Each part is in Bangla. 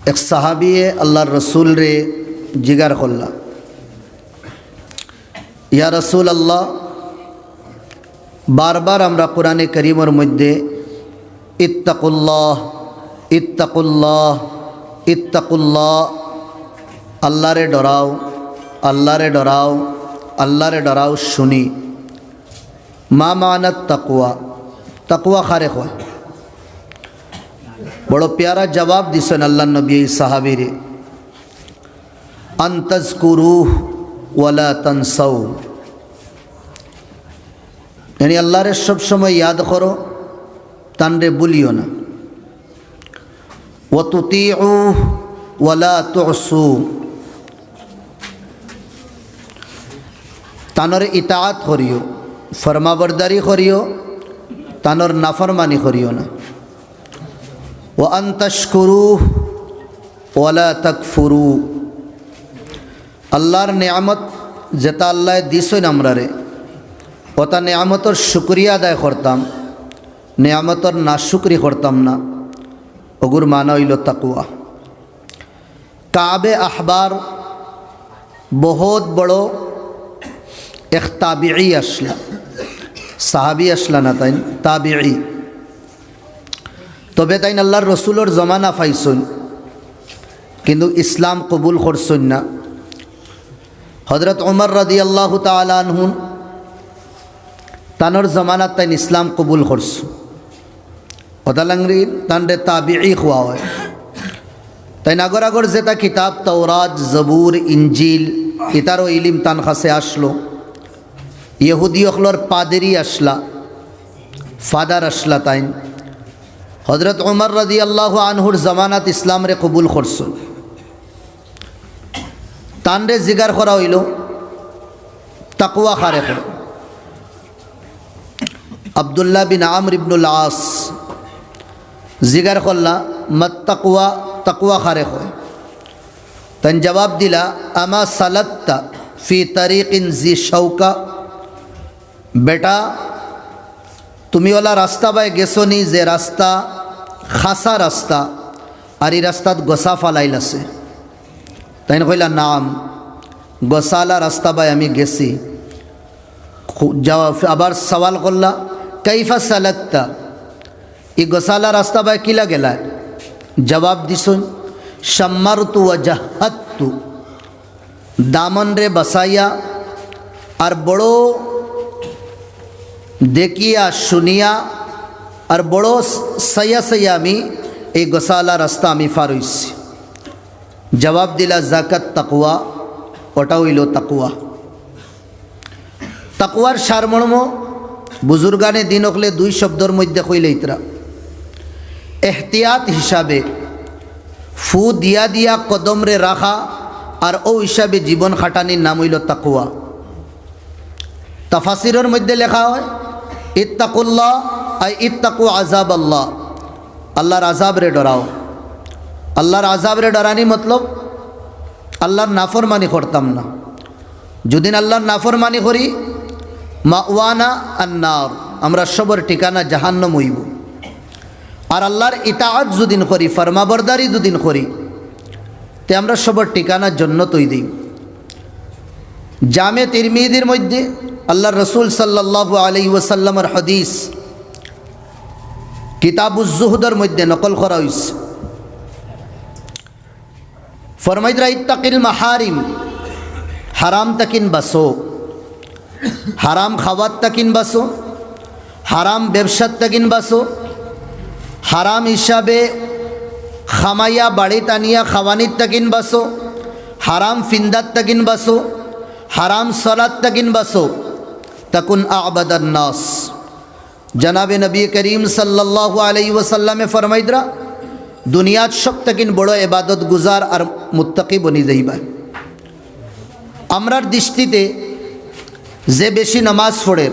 এক সাহাবিয়ে আল্লাহর রসুল রে জিগার করলা, ইয়া রসুল আল্লাহ, বারবার আমরা কোরআনে করিমের মধ্যে ইত্তাকুল্লাহ ইত্তাকুল্লাহ ইত্তাকুল্লাহ, আল্লাহরে ডরাও আল্লাহরে ডরাও আল্লাহরে ডরাও শুনি। মা মানাত তাকওয়া, তাকওয়া খারে হয়। বড় প্যারা জবাব দিছেন আল্লাহ নবী সাহাবীরে, আনতাজকুরুহ ওয়ালা তানসাউ, यानी আল্লাহরে সব সময় ইয়াদ করো, তানরে ভুলিও না। ওয়া তুতিউ ওয়ালা তুসু, তানর ইতাআত করিও, ফরমাবরদারি করিও, তানর নাফরমানি করিও না। ওয়া আনতাশকুরুহ ওয়ালা তাকফুরু, আল্লাহর নেয়ামত যেটা আল্লাহ দিছেন আমরারে, ওটা নেয়ামতর শুকরিয়া আদায় করতাম, নেয়ামতর নাশুকরি করতাম না। ওগুর মানা হইল তাকওয়া। কাবে আহবার বহুত বড় এক তাবিঈ আসলা, সাহাবি আসলা না, তাই তাবিঈ। তবে তাই আল্লাহর রসুলোর জমানা পাইছন, কিন্তু ইসলাম কবুল করছন না। হযরত উমর রাদিয়াল্লাহু তাআলা আনহু তানোর জমানাত তাই ইসলাম কবুল করছ। ওদালাংরি তানরে তাবিঈ হওয়া হয়। তাই আগর আগর যেটা কিতাব তাওরাত, জবুর, ইঞ্জিল ইতারও ইলিম তান কাছে আসলো। ইহুদি অখলর পাদেরি আসলা, ফাদার আসলা। তাই হযরত উমর রাদিয়াল্লাহু আনহুর জমানাত ইসলাম রে কবুল করছ। তানরে জিগার করা হইল তাকওয়া খারে করো। আব্দুল্লাহ বিন আমর ইবনুল আস জিগার করলা মত তাকওয়া, তাকওয়া খারে হয়। তাই জবাব দিলা, আমা সালাত্তা ফি তরিকিন জি শৌকা, বেটা তুমি ওলা রাস্তা বাই গেছো নি যে রাস্তা খাসা রাস্তা, আর এই রাস্তাত গোসা ফালাইল আছে। তাই কইলা নাম, গোসালা রাস্তা বাই আমি গেছি। আবার সওয়াল করলা, কাইফা সালাত্তা, এই গোসালা রাস্তা বাই কিলা গেলা? জবাব দিছুন, শাম্মারতু ওয়া জাহাদতু, দামন রে বসাইয়া আর বড় দেখিয়া শুনিয়া আর বড় সয়া সয়া আমি এই গোসালা রাস্তা আমি ফার হইছি। জবাব দিলা জাকাত তাকওয়া, ওটা হইল তাকওয়া। তাকওয়ার সারমর্ম বুজুর্গানে দিন হলে দুই শব্দর মধ্যে কইলে ইতরা। এহতিয়াত হিসাবে ফু দিয়া দিয়া কদম রে রাখা, আর ও হিসাবে জীবন খাটানির নাম হইল তাকওয়া। তাফাসিরের মধ্যে লেখা হয় ইত্তাকুল্লাহ আই ইত্তাকু আযাব আল্লাহ, আল্লাহর আযাব রে ডরাও। আল্লাহর আযাব রে ডরানি মতলব আল্লাহর নাফরমানি করতাম না। যদিন আল্লাহর নাফরমানি করি, মাওয়ানা আন্নার, আমরা সবর ঠিকানা জাহান্নাম হইব। আর আল্লাহর ইতাআত যদিন করি, ফরমাবরদারি যদিন করি, তে আমরা সবর ঠিকানা জান্নাতই দিই। জামে তিরমিজির মধ্যে আল্লাহর রসুল সাল্লাল্লাহু আলাইহি ওয়াসাল্লামের হাদিস কিতাবুজ জুহদের মধ্যে নকল করা হয়েছে। ফরমাইদরা ইত্তাকিল মাহারিম, হারাম তাকিন বাসো, হারাম খাওয়াত তাকিন বাসো, হারাম ব্যবসাত তাকিন বাসো, হারাম হিসাবে খামাইয়া বাড়ি টানিয়া খাওয়ানির তাকিন বাসো, হারাম ফিন্দাত তাকিন বাসো, হারাম সলাত তাকিন বাসো, তাকুন আবাদান নাস। জনাবে নবী করিম সাল্লাল্লাহু আলাইহি ওয়াসাল্লামে ফরমাইদরা দুনিয়াত সব তাকিন বড় ইবাদত গুজার আর মুত্তাকি বনি যাইবা। আমরার দৃষ্টিতে যে বেশি নামাজ পড়ে,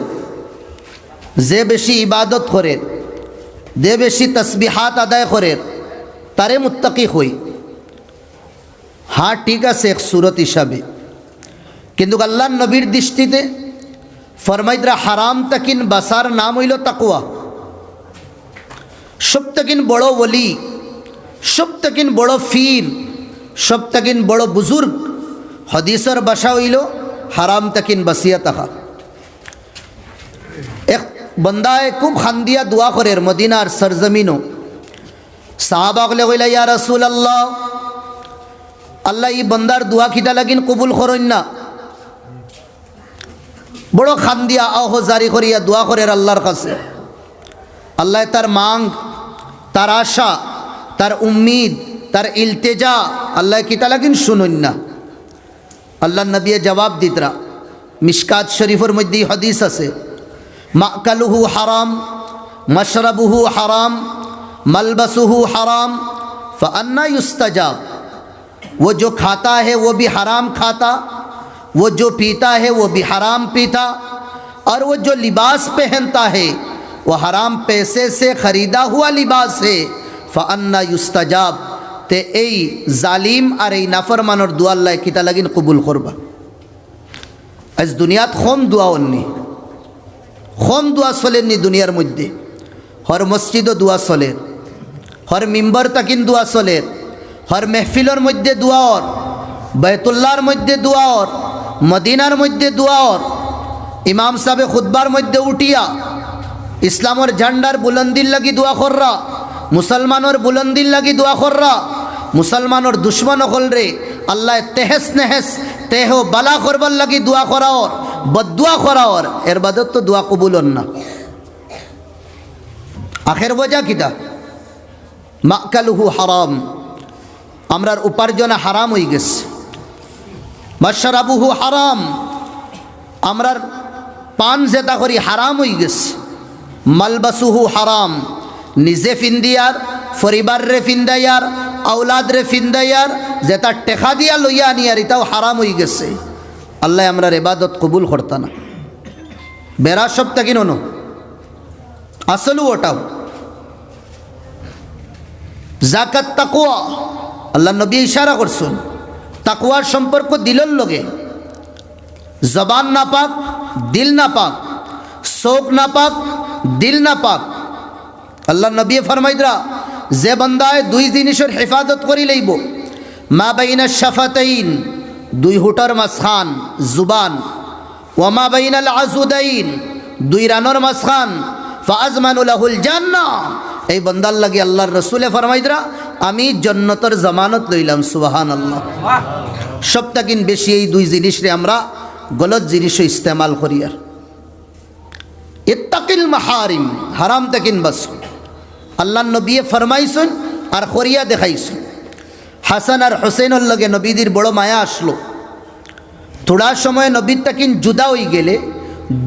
যে বেশি ইবাদত করে, যে বেশি তসবিহাত আদায় করে, তারে মুত্তাকি হই। হ্যাঁ ঠিক আছে এক সুরত হিসাবে, কিন্তু আল্লাহর নবীর দৃষ্টিতে ফরমাইদরা হারাম তাকিন বাসার নাম হইল তাকওয়া। সব তাকিন বড় ওলি, সব তাকিন বড় ফির, সব তাকিন বড় বুজুর্গ হদিসের বাসা হইল হারাম তাকিন বাসিয়া তাহা। এক বন্দায় খুব খান্দিয়া দোয়া করে মদিনার সরজমিনও। সাহাবাগলে কইলা ইয়া রাসূলুল্লাহ, আল্লাহ ই বন্দার দোয়া খিতা লাগিন কবুল করেন না। বড় খান্দিয়া আহ জারি করিয়া দোয়া করের আল্লাহর কাছে। আল্লাহ তার মাং, তার আশা, তার উম্মিদ, তার ইলতেজা আল্লাহ কিতা লাগিন শুনুন না। আল্লাহ নবী জবাব দিতরা, মিশকাত শরীফের মধ্যে হাদিস আছে, মাকালুহু হারাম, মশরবুহু হারাম, मलबसुहु हराम फ़अन्ना युस्तजाब। वो जो खाता है वो भी हराम खाता, वो जो पीता है वो भी हराम पीता, और वो जो लिबास पहनता है वो हराम पैसे से ख़रीदा हुआ लिबास है। फ़अन्ना युस्तजाब। ते এই জালিম আর এই নাফরমানের দোয়া আল্লাহ কিতা লাগিন কবুল করবা। আজ দুনিয়াত খম দোয়া অন্নি, খম দোয়া চলেননি দুনিয়ার মধ্যে। হর মসজিদও দোয়া চলে, হর মিম্বর তাকিন দোয়া চলে, হর মেহফিলের মধ্যে দোয়ার, বাইতুল্লাহর মধ্যে দোয়ার, মদিনার মধ্যে দোয়ার। ইমাম সাহেব খুতবার মধ্যে উঠিয়া ইসলামের ঝান্ডার বুলন্দির লাগি দোয়া কররা, মুসলমানের বুলন্দির লাগি দোয়া কররা। মুসলমানের দুশ্মন হল রে আল্লাহ তেহেস নেহেস তেহ বালা করবার লাগি দোয়া করাওর, বদুয়া করাওর। এর বাদত তো দোয়া কবুল না। আখের বজা কিতা মাকালুহু হারাম, আমরার উপার্জন হারাম হয়ে গেছে। মশরাবুহু হারাম, আমরার পান যেটা করি হারাম হয়ে গেছে। মালবাসুহু হারাম, নিজে ফিন্দিয়ার, পরিবার রে ফিন্দাইয়ার, আউলাদ রে ফিন্দাইয়ার, যেটা টেকা দিয়া লইয়া আনিয়ার এটাও হারাম হয়ে গেছে। আল্লাহ আমরার ইবাদত কবুল করতা না। বেড়া সবটা কিনো আসলু ওটাও। জাকাত তাকওয়া, আল্লাহ নবী ইশারা করছেন তাকওয়ার সম্পর্ক দিলের লগে। জবান না পাক, দিল না পাক, চোখ না পাক, দিল না পাক। আল্লাহ নবী ফরমাইদরা, যে বান্দায় দুই জিনিসের হেফাজত করি লইব, মা বাইনা শাফাতাইন, দুই হুটার মাঝখান জুবান, ওমা বাইনাল আজুদাইন, দুই রানোর মাঝখান, ফাজমানু লাহুল জান্নাহ। এই বন্দার লাগে আল্লাহর রসুলে ফরমাইদরা, আমি জান্নাতের জামানত লইলাম। সুবহানাল্লাহ। সবটাকিন বেশি এই দুই জিনিস রে আমরা গলত জিনিসও ইস্তেমাল করি। আর ইত্তাকিল মাহারিম, হারাম তাকিন বাস। আল্লাহ নবী ফরমাইছেন আর করিয়া দেখাইছেন। হাসান আর হুসেনের লগে নবীদের বড় মায়া আসলো। থোড়া সময় নবীর তাকিন জুদা হয়ে গেলে,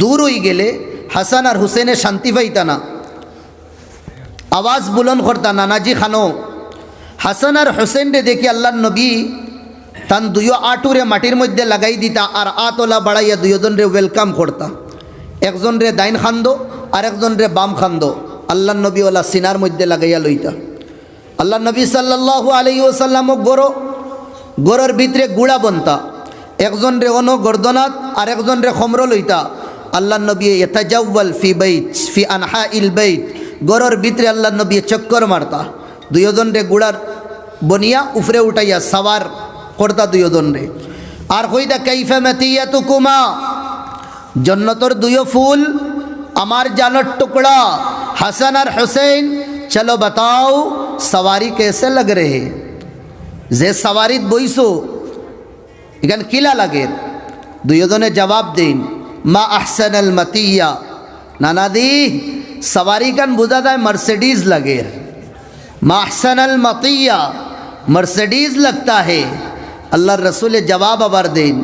দূর হয়ে গেলে হাসান আর হুসেনে শান্তি পাইতা না, আওয়াজ বুলন করতা, নানাজি খানো। হাসান আর হুসেন রে দেখি আল্লাহ নবী তান দুইও আটুরে মাটির মধ্যে লাগাই দিতা আর আতলা বাড়াইয়া দুইজন রে ওয়েলকাম করতা। একজন রে দাইন খান্দো আর একজন রে বাম খান্দো। আল্লাহ নবী ওলা সিনার মধ্যে লাগাইয়া লইতা। আল্লাহ নবী সাল্লাল্লাহু আলাইহি ওয়াসাল্লাম গরর ভিতরে গুড়া বনতা, একজন রে অন গর্দনাত আর একজন রে খমর লইতা। আল্লাহ নবী ইয়াতাজাওয়াল ফি বাইত ফি আনহাইল বাইত, গরর ভিতরে আল্লাহ নবী চক্কর মারতা। দুইজন রে গুড়ার বনিয়া উপরে উঠাইয়া সাওয়ার করতা দুইজন রে। আর কইতা কাইফা মাতিয়াতুকুমা, জন্নতর দুইও ফুল, আমার জানের টুকরা হাসান আর হুসেন, চলো बताओ सवारी कैसे लग रहे। যে সওয়ারিত বইছো এখান কিলা লাগে। দুইজনে জবাব দেন, মা আহসানাল মাতিয়া। নানাদি सवारी कान बुझा जाए मर्सिडीज लगे, मा अहसनल मतिया, मर्सिडीज लगता है। अल्लाह रसूल जवाब आबार देन,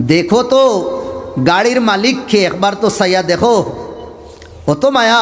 देखो तो गाड़ीर मालिक के एक बार तो सया देखो, वो तो माया